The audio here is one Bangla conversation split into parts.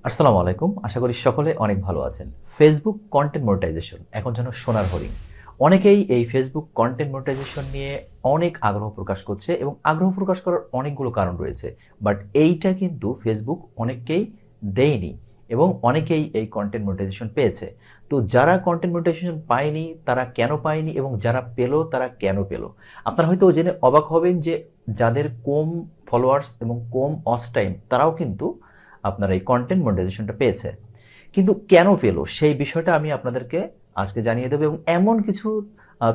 আসসালামু আলাইকুম। আশা করি সকলে অনেক ভালো আছেন। ফেসবুক কন্টেন্ট মনিটাইজেশন এখন যেন সোনার হরিণ। অনেকেই এই ফেসবুক কন্টেন্ট মনিটাইজেশন নিয়ে অনেক আগ্রহ প্রকাশ করছে এবং আগ্রহ প্রকাশ করার অনেকগুলো কারণ রয়েছে। বাট এইটা কিন্তু ফেসবুক অনেককেই দেয়নি এবং অনেকেই এই কন্টেন্ট মনিটাইজেশন পেয়েছে। তো যারা কন্টেন্ট মনিটাইজেশন পায়নি তারা কেন পায়নি এবং যারা পেল তারা কেন পেল? আপনারা হয়তো জেনে অবাক হবেন যে যাদের কম ফলোয়ার্স এবং কম ওয়াচ টাইম তারাও কিন্তু আপনার এই কন্টেন্ট মনিটাইজেশনটা পেয়েছে। কিন্তু কেন পেল সেই বিষয়টা আমি আপনাদেরকে আজকে জানিয়ে দেবো এবং এমন কিছু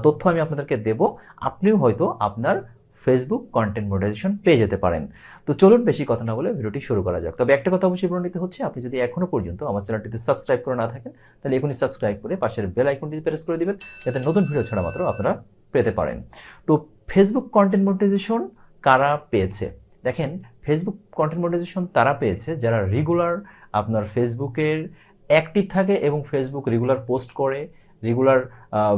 তথ্য আমি আপনাদেরকে দেব, আপনিও হয়তো আপনার ফেসবুক কন্টেন্ট মনিটাইজেশন পেয়ে যেতে পারেন। তো চলুন বেশি কথা না বলে ভিডিওটি শুরু করা যাক। তবে একটা কথা অবশ্যই বলে নিতে হচ্ছে, আপনি যদি এখনো পর্যন্ত আমার চ্যানেলটিতে সাবস্ক্রাইব করে না থাকেন তাহলে এখনই সাবস্ক্রাইব করে পাশের বেল আইকনটি প্রেস করে দিবেন, যাতে নতুন ভিডিও ছাড়া মাত্র আপনারা পেতে পারেন। তো ফেসবুক কন্টেন্ট মনিটাইজেশন কারা পেয়েছে? দেখেন, ফেসবুক কন্টেন্ট মনিটাইজেশন তারা পেয়েছে যারা রেগুলার আপনার ফেসবুকের অ্যাক্টিভ থাকে এবং ফেসবুক রেগুলার পোস্ট করে, রেগুলার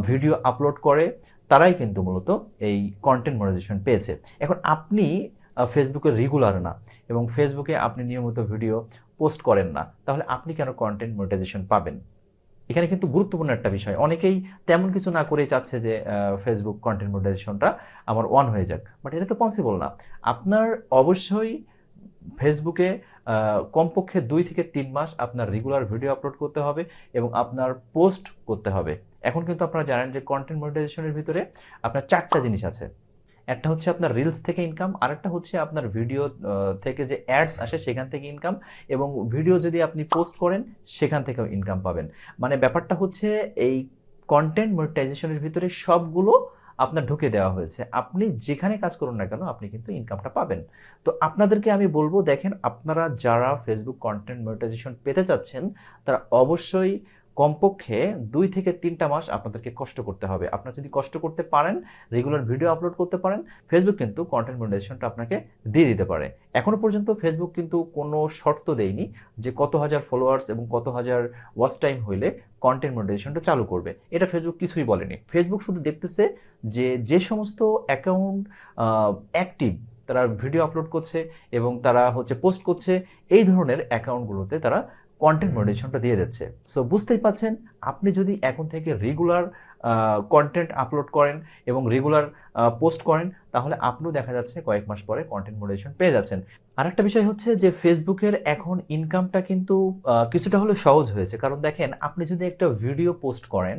ভিডিও আপলোড করে, তারাই কিন্তু মূলত এই কন্টেন্ট মনিটাইজেশন পেয়েছে। এখন আপনি ফেসবুকে রেগুলার না এবং ফেসবুকে আপনি নিয়মিত ভিডিও পোস্ট করেন না, তাহলে আপনি কেন কন্টেন্ট মনিটাইজেশন পাবেন? এখানে কিন্তু গুরুত্বপূর্ণ একটা বিষয়। অনেকেই তেমন কিছু না করেই চাচ্ছে যে ফেসবুক কন্টেন্ট মনিটাইজেশনটা আমার অন হয়ে যাক। বাট এটা তো পসিবল না। আপনার অবশ্যই ফেসবুকে কমপক্ষে ২ থেকে ৩ মাস আপনার রেগুলার ভিডিও আপলোড করতে হবে এবং আপনার পোস্ট করতে হবে। এখন কিন্তু আপনারা জানেন যে কন্টেন্ট মনিটাইজেশনের ভিতরে আপনার ৪ টা জিনিস আছে। একটা হচ্ছে আপনার রিলস থেকে ইনকাম, আরেকটা হচ্ছে আপনার ভিডিও থেকে যে অ্যাডস আসে সেখান থেকে ইনকাম, এবং ভিডিও যদি আপনি পোস্ট করেন সেখান থেকেও ইনকাম পাবেন। মানে ব্যাপারটা হচ্ছে এই কন্টেন্ট মনিটাইজেশনের ভিতরে সবগুলো আপনার ঢুকে দেওয়া হয়েছে। আপনি যেখানে কাজ করুন না কেন আপনি কিন্তু ইনকামটা পাবেন। তো আপনাদেরকে আমি বলব, দেখেন, আপনারা যারা ফেসবুক কন্টেন্ট মনিটাইজেশন পেতে চাচ্ছেন তারা অবশ্যই কমপক্ষে ২ থেকে ৩ টা মাস আপনাদেরকে কষ্ট করতে হবে। আপনারা যদি কষ্ট করতে পারেন, রেগুলার ভিডিও আপলোড করতে পারেন, ফেসবুক কিন্তু কন্টেন্ট মনিটাইজেশনটা আপনাকে দিয়ে দিতে পারে। এখনো পর্যন্ত ফেসবুক কিন্তু কোনো শর্ত দেয়নি যে কত হাজার ফলোয়ার্স এবং কত হাজার ওয়াচ টাইম হইলে কন্টেন্ট মনিটাইজেশনটা চালু করবে। এটা ফেসবুক কিছুই বলেনি। ফেসবুক শুধু দেখতেছে যে যে সমস্ত অ্যাকাউন্ট অ্যাক্টিভ, তারা ভিডিও আপলোড করছে এবং তারা হচ্ছে পোস্ট করছে, এই ধরনের অ্যাকাউন্টগুলোতে তারা কন্টেন্ট মনিটাইজেশনটা দিয়ে দিচ্ছে। সো বুঝতেই পাচ্ছেন, আপনি যদি এখন থেকে রেগুলার কন্টেন্ট আপলোড করেন এবং রেগুলার পোস্ট করেন, তাহলে আপনিও দেখা যাচ্ছে কয়েক মাস পরে কন্টেন্ট মনিটাইজেশন পেয়ে যাচ্ছেন। আরেকটা বিষয় হচ্ছে যে ফেসবুকের এখন ইনকামটা কিন্তু কিছুটা হলেও সহজ হয়েছে। কারণ দেখেন, আপনি যদি একটা ভিডিও পোস্ট করেন,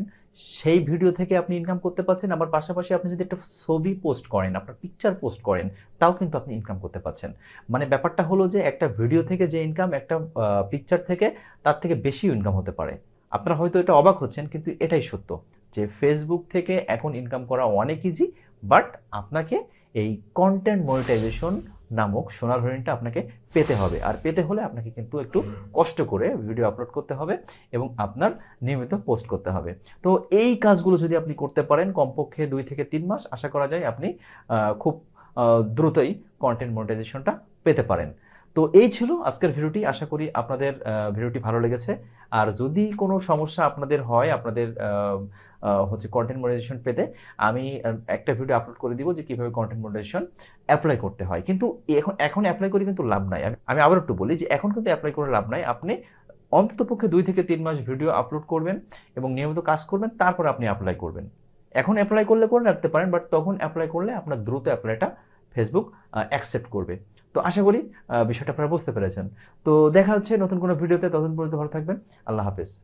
সেই ভিডিও থেকে আপনি ইনকাম করতে পারছেন। আবার পাশাপাশি আপনি যদি একটা ছবি পোস্ট করেন, আপনার পিকচার পোস্ট করেন, তাও কিন্তু আপনি ইনকাম করতে পারছেন। মানে ব্যাপারটা হলো যে একটা ভিডিও থেকে যে ইনকাম, একটা পিকচার থেকে তার থেকে বেশি ইনকাম হতে পারে। আপনারা হয়তো এটা অবাক হচ্ছেন, কিন্তু এটাই সত্য যে ফেসবুক থেকে এখন ইনকাম করা অনেক ইজি। বাট আপনাকে এই কন্টেন্ট মনিটাইজেশন নামক সোনার হরিণটা আপনাকে পেতে হবে। আর পেতে হলে আপনাকে কিন্তু একটু কষ্ট করে ভিডিও আপলোড করতে হবে এবং আপনার নিয়মিত পোস্ট করতে হবে। তো এই কাজগুলো যদি আপনি করতে পারেন কমপক্ষে ২ থেকে ৩ মাস, আশা করা যায় আপনি খুব দ্রুতই কন্টেন্ট মনিটাইজেশনটা পেতে পারেন। তো এই ছিল আজকের ভিডিওটি। আশা করি আপনাদের ভিডিওটি ভালো লেগেছে। আর যদি কোনো সমস্যা আপনাদের হয়, আপনাদের হচ্ছে কন্টেন্ট মনিটাইজেশন পেতে, আমি একটা ভিডিও আপলোড করে দিব যে কিভাবে কন্টেন্ট মনিটাইজেশন অ্যাপ্লাই করতে হয়। কিন্তু এখন অ্যাপ্লাই করে কিন্তু লাভ নাই। আমি আবার একটু বলি যে এখন কিন্তু অ্যাপ্লাই করে লাভ নাই। আপনি অন্ততপক্ষে ২ থেকে ৩ মাস ভিডিও আপলোড করবেন এবং নিয়মিত কাজ করবেন, তারপর আপনি অ্যাপ্লাই করবেন। এখন অ্যাপ্লাই করলে করে রাখতে পারেন, বাট তখন অ্যাপ্লাই করলে আপনার দ্রুত অ্যাপ্লাইটা ফেসবুক অ্যাকসেপ্ট করবে। তো আশা করি বিষয়টা আপনারা বুঝতে পেরেছেন। তো দেখা হচ্ছে নতুন কোনো ভিডিওতে। ততদিন পর্যন্ত ভালো থাকবেন। আল্লাহ হাফেজ।